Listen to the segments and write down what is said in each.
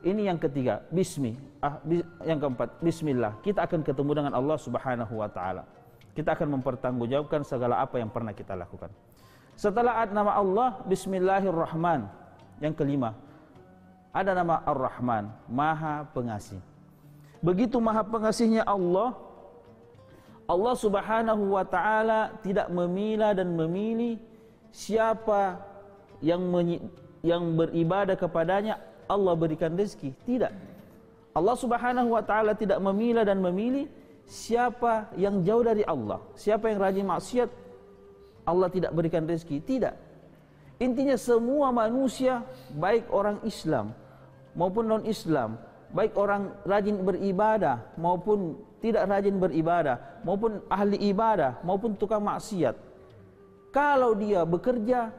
Ini yang ketiga, yang keempat, bismillah. Kita akan ketemu dengan Allah Subhanahu wa taala. Kita akan mempertanggungjawabkan segala apa yang pernah kita lakukan. Setelah ada nama Allah, bismillahirrahman. Yang kelima, ada nama Ar-Rahman, Maha Pengasih. Begitu Maha Pengasihnya Allah, Allah Subhanahu wa taala tidak memilah dan memilih siapa yang beribadah kepadanya Allah berikan rezeki. Tidak. Allah Subhanahu wa taala tidak memilah dan memilih siapa yang jauh dari Allah, siapa yang rajin maksiat Allah tidak berikan rezeki. Tidak. Intinya semua manusia, baik orang Islam maupun non-Islam, baik orang rajin beribadah maupun tidak rajin beribadah, maupun ahli ibadah maupun tukang maksiat, kalau dia bekerja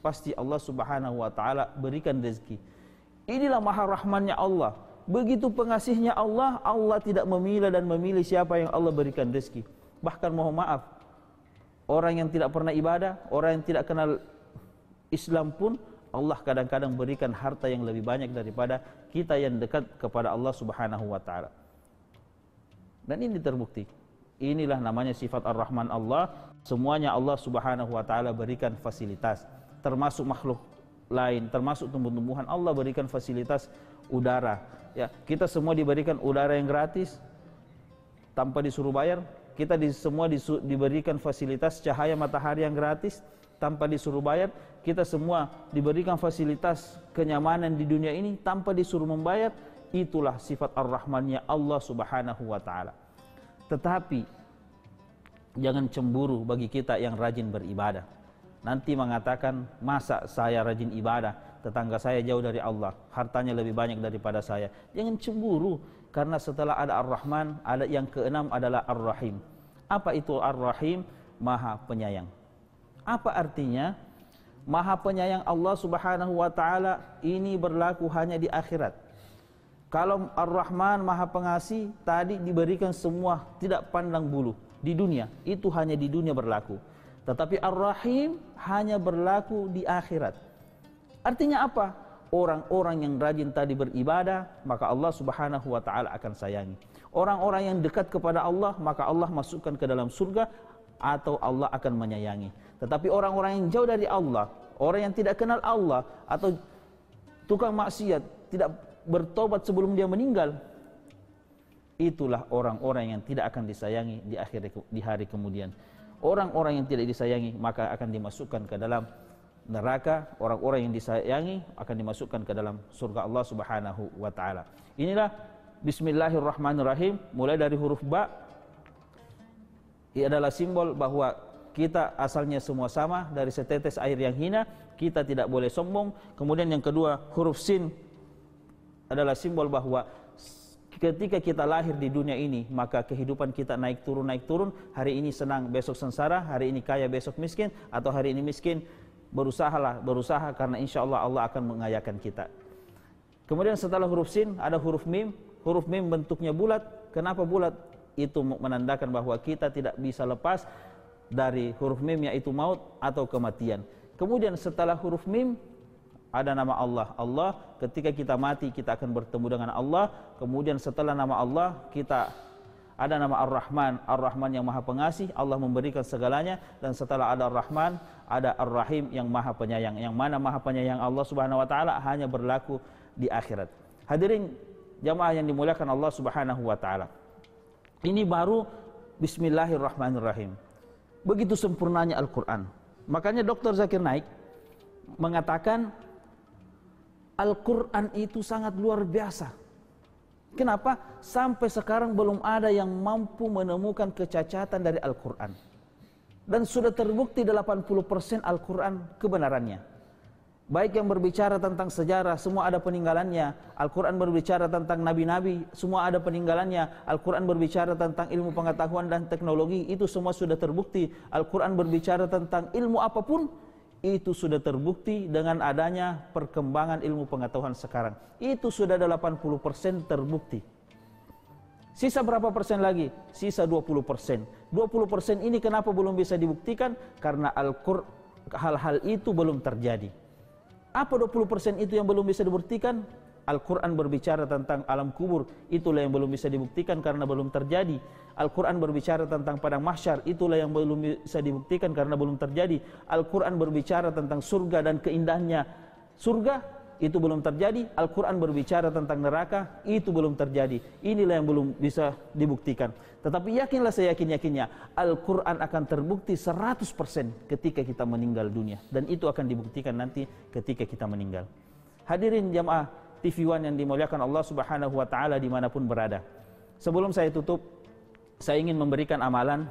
pasti Allah Subhanahu wa taala berikan rezeki. Inilah Maha Rahmannya Allah. Begitu pengasihnya Allah, Allah tidak memilah dan memilih siapa yang Allah berikan rezeki. Bahkan mohon maaf, orang yang tidak pernah ibadah, orang yang tidak kenal Islam pun Allah kadang-kadang berikan harta yang lebih banyak daripada kita yang dekat kepada Allah Subhanahu wa taala. Dan ini terbukti. Inilah namanya sifat Ar-Rahman Allah. Semuanya Allah Subhanahu wa taala berikan fasilitas, termasuk makhluk lain, termasuk tumbuh-tumbuhan. Allah berikan fasilitas udara. Ya, kita semua diberikan udara yang gratis tanpa disuruh bayar. Kita semua diberikan fasilitas cahaya matahari yang gratis tanpa disuruh bayar. Kita semua diberikan fasilitas kenyamanan di dunia ini tanpa disuruh membayar. Itulah sifat Ar-Rahmannya Allah Subhanahu wa taala. Tetapi jangan cemburu bagi kita yang rajin beribadah. Nanti mengatakan, masa saya rajin ibadah, tetangga saya jauh dari Allah, hartanya lebih banyak daripada saya. Jangan cemburu, karena setelah ada Ar-Rahman, ada yang keenam adalah Ar-Rahim. Apa itu Ar-Rahim? Maha Penyayang. Apa artinya? Maha Penyayang Allah Subhanahu wa taala ini berlaku hanya di akhirat. Kalau Ar-Rahman Maha Pengasih tadi diberikan semua tidak pandang bulu di dunia, itu hanya di dunia berlaku. Tetapi Ar-Rahim hanya berlaku di akhirat. Artinya apa? Orang-orang yang rajin tadi beribadah, maka Allah Subhanahu wa taala akan sayangi. Orang-orang yang dekat kepada Allah, maka Allah masukkan ke dalam surga atau Allah akan menyayangi. Tetapi orang-orang yang jauh dari Allah, orang yang tidak kenal Allah atau tukang maksiat, tidak bertobat sebelum dia meninggal, itulah orang-orang yang tidak akan disayangi di hari kemudian. Orang-orang yang tidak disayangi maka akan dimasukkan ke dalam neraka. Orang-orang yang disayangi akan dimasukkan ke dalam surga Allah Subhanahu wa taala. Inilah bismillahirrahmanirrahim, mulai dari huruf ba. Ini adalah simbol bahwa kita asalnya semua sama, dari setetes air yang hina, kita tidak boleh sombong. Kemudian yang kedua, huruf sin adalah simbol bahwa ketika kita lahir di dunia ini, maka kehidupan kita naik turun. Hari ini senang, besok sengsara. Hari ini kaya, besok miskin. Atau hari ini miskin, berusaha karena insya Allah Allah akan mengayakan kita. Kemudian setelah huruf sin ada huruf mim. Huruf mim bentuknya bulat. Kenapa bulat? Itu menandakan bahwa kita tidak bisa lepas dari huruf mim, yaitu maut atau kematian. Kemudian setelah huruf mim ada nama Allah. Allah, ketika kita mati kita akan bertemu dengan Allah. Kemudian setelah nama Allah kita ada nama Ar-Rahman. Ar-Rahman yang Maha Pengasih, Allah memberikan segalanya. Dan setelah ada Ar-Rahman ada Ar-Rahim yang Maha Penyayang. Yang mana Maha Penyayang Allah Subhanahu wa taala hanya berlaku di akhirat. Hadirin jamaah yang dimuliakan Allah Subhanahu wa taala, ini baru bismillahirrahmanirrahim. Begitu sempurnanya Al-Quran. Makanya Dr. Zakir Naik mengatakan Al-Quran itu sangat luar biasa. Kenapa? Sampai sekarang belum ada yang mampu menemukan kecacatan dari Al-Quran. Dan sudah terbukti 80% Al-Quran kebenarannya. Baik yang berbicara tentang sejarah, semua ada peninggalannya. Al-Quran berbicara tentang nabi-nabi, semua ada peninggalannya. Al-Quran berbicara tentang ilmu pengetahuan dan teknologi, itu semua sudah terbukti. Al-Quran berbicara tentang ilmu apapun, itu sudah terbukti dengan adanya perkembangan ilmu pengetahuan sekarang. Itu sudah 80% terbukti. Sisa berapa persen lagi? Sisa 20%. 20% ini kenapa belum bisa dibuktikan? Karena hal-hal itu belum terjadi. Apa 20% itu yang belum bisa dibuktikan? Al-Quran berbicara tentang alam kubur, itulah yang belum bisa dibuktikan karena belum terjadi. Al-Quran berbicara tentang padang mahsyar, itulah yang belum bisa dibuktikan karena belum terjadi. Al-Quran berbicara tentang surga dan keindahannya surga, itu belum terjadi. Al-Quran berbicara tentang neraka, itu belum terjadi. Inilah yang belum bisa dibuktikan. Tetapi yakinlah seyakin-yakinnya, Al-Quran akan terbukti 100% ketika kita meninggal dunia. Dan itu akan dibuktikan nanti ketika kita meninggal. Hadirin jamaah TV One yang dimuliakan Allah Subhanahu wa taala dimanapun berada. Sebelum saya tutup, saya ingin memberikan amalan.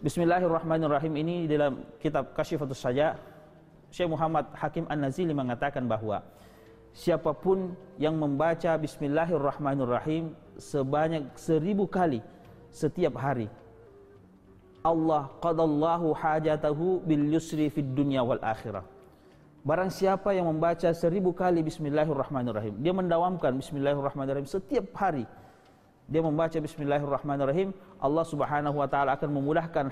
Bismillahirrahmanirrahim, ini dalam kitab Kasyifatus Saja, Syekh Muhammad Hakim An-Nazili mengatakan bahwa siapapun yang membaca Bismillahirrahmanirrahim sebanyak 1000 kali setiap hari, Allah qadallahu hajatahu bil yusri fid dunya wal akhirah. Barang siapa yang membaca 1000 kali Bismillahirrahmanirrahim, dia mendawamkan Bismillahirrahmanirrahim setiap hari, dia membaca Bismillahirrahmanirrahim, Allah Subhanahu wa taala akan memudahkan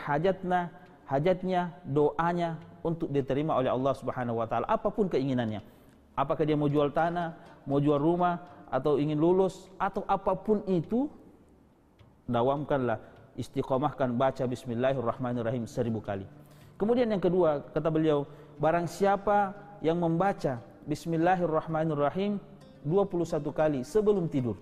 hajatnya, doanya untuk diterima oleh Allah Subhanahu wa taala, apapun keinginannya. Apakah dia mau jual tanah, mau jual rumah, atau ingin lulus, atau apapun itu, dawamkanlah, istiqomahkan baca Bismillahirrahmanirrahim 1000 kali. Kemudian yang kedua, kata beliau, barang siapa yang membaca Bismillahirrahmanirrahim 21 kali sebelum tidur.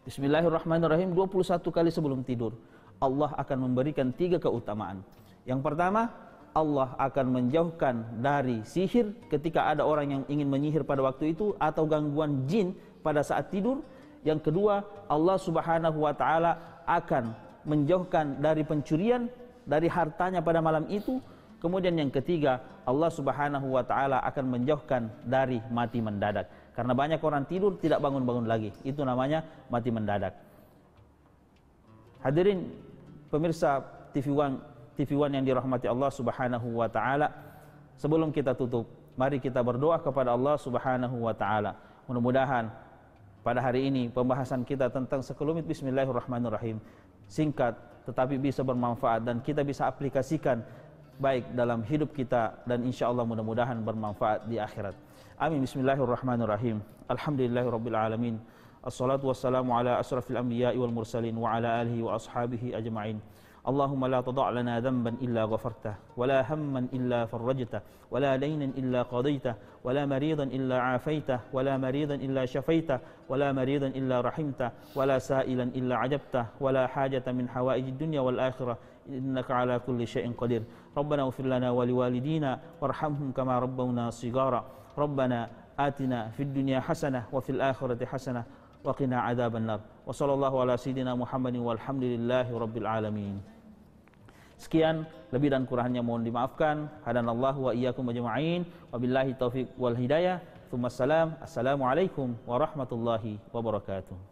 Bismillahirrahmanirrahim 21 kali sebelum tidur, Allah akan memberikan 3 keutamaan. Yang pertama, Allah akan menjauhkan dari sihir ketika ada orang yang ingin menyihir pada waktu itu, atau gangguan jin pada saat tidur. Yang kedua, Allah Subhanahu wa taala akan menjauhkan dari pencurian, dari hartanya pada malam itu. Kemudian yang ketiga, Allah Subhanahu wa taala akan menjauhkan dari mati mendadak. Karena banyak orang tidur tidak bangun-bangun lagi. Itu namanya mati mendadak. Hadirin pemirsa TV One yang dirahmati Allah Subhanahu wa taala, sebelum kita tutup, mari kita berdoa kepada Allah Subhanahu wa taala. Mudah-mudahan pada hari ini pembahasan kita tentang sekelumit Bismillahirrahmanirrahim singkat tetapi bisa bermanfaat, dan kita bisa aplikasikan baik dalam hidup kita, dan insyaallah mudah-mudahan bermanfaat di akhirat. Amin. Bismillahirrahmanirrahim. Alhamdulillahirabbil alamin. Assalatu wassalamu ala asrafil anbiya'i wal mursalin wa ala alihi wa ashabihi ajma'in. Allahumma la tada' lana dhanban illa ghafartah, wa la hamman illa farajtah, wa la daynan illa qadaitah, wa la maridan illa afaitah, wa la maridan illa syafaitah, wa la maridan illa rahimtah, wa la sa'ilan illa ajabtah, wa la hajata min hawaijid dunya wal akhirah innaka ala kulli syai'in qadir. Rabbana ighfir lana wa liwalidina warhamhum kama rabbawna shighara. Rabbana atina fid dunya hasanah wa fil akhirati hasanah wa qina adzabannar. Wa sallallahu ala sayidina Muhammadin walhamdulillahi rabbil alamin. Sekian, lebih dan kurangnya mohon dimaafkan. Hadanallahu wa iyyakum ajma'in. Wabillahi taufiq wal hidayah. Tsumma salam. Assalamualaikum warahmatullahi wabarakatuh.